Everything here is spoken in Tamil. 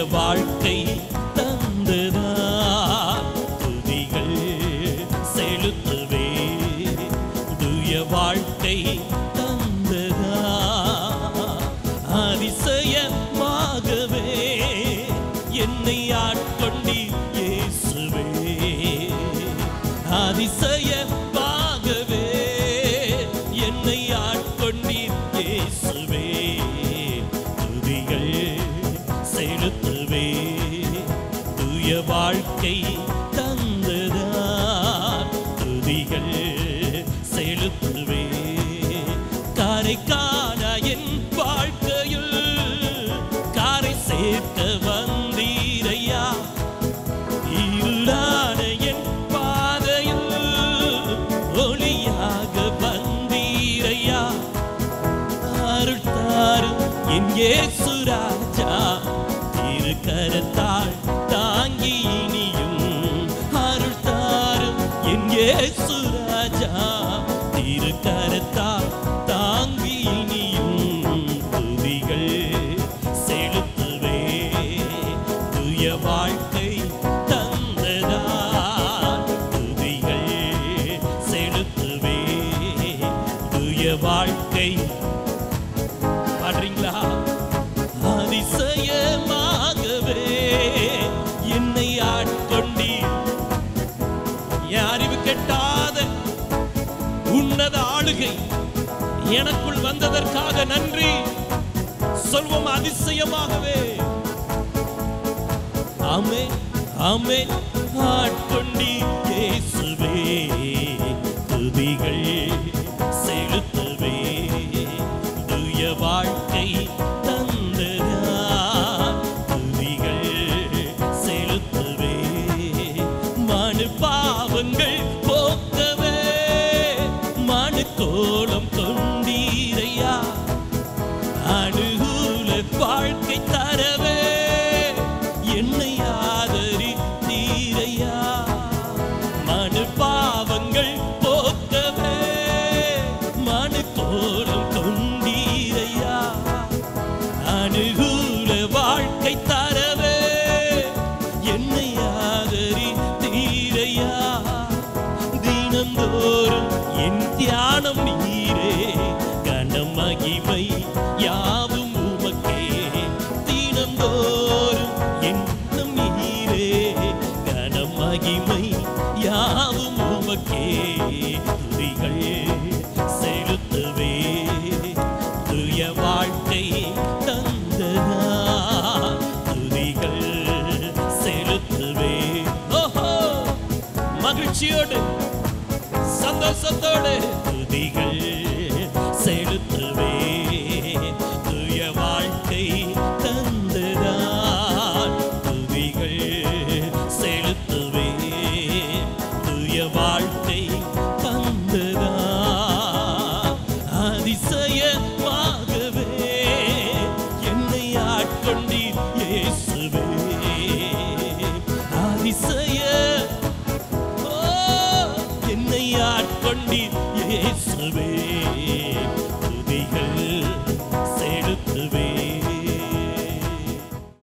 வாழ்க்கை தந்ததால் துதிகள் செலுத்துவே. தூய வாழ்க்கை தந்ததால் அதிசயமாகவே என்னை ஆட்கொண்டீர் இயேசுவே. அதிசயமாகவே என்னை ஆட்கொண்டீர் இயேசுவே. துதிகள் செலுத்துவே. தூய வாழ்க்கை தந்ததால் துதிகள் செலுத்துவே. காரைக்கான என் வாழ்க்கையில் காரை சேர்க்க வந்தீரையா. இருளான என் பாதையில் ஒளியாக வந்தீரையா. அருள் தாரும் என் இயேசு ராஜா. திருக்கரத்தால் தாங்கி இனியும் அருள் தாரும் என் இயேசு ராஜா. திருக்கரத்தால் தாங்கி இனியும் துதிகள் செலுத்துவே. தூய வாழ்க்கை தந்ததால் துதிகள் செலுத்துவே. தூய வாழ்க்கை பாடுறீங்களா? அதிசயமாகவே என்னை ஆட்கொண்டீர். என் அறிவு கெட்டாத உன்னத ஆளுகை எனக்குள் வந்ததற்காக நன்றி சொல்வோம். அதிசயமாகவே ஆமென் ஆமென். ஆட்கொண்டீர் இயேசுவே. துதிகள் செலுத்துவே. தூய வாழ்க்கை தந்ததால் துதிகள் செலுத்துவே. மனு பாவங்கள் போக்கவே மனு கோலம் கொண்டீரையா. அனுகூல வாழ்க்கை தரவே என்னை ஆதரித்தீரையா. மனு பாவங்கள் போக்கவே மனு கோலம் கொண்டீரையா. அனுகூல வாழ்க்கை தரவே என்னை ஆதரித்தீரையா. தினந்தோறும் என் தியானம் நீரே. கனமகிமை யாவும் உமக்கே. தினந்தோறும் எண்ணம் நீரே. கனமகிமை யாவும் உமக்கே. துதிகள் செலுத்துவே. தூய வாழ்க்கை தந்ததால் துதிகள் செலுத்துவே. ஓஹோ, மகிழ்ச்சியோடு சந்தோஷத்தோடு துதிகள் செலுத்துவே. தூய வாழ்க்கை தந்ததால் துதிகள் செலுத்துவே. தூய வாழ்க்கை தந்ததால் அதிசயமாகவே என்னை ஆட்கொண்டீர் இயேசுவே. அதிசய என்னை ஆட்கொண்டீர் இயேசுவே.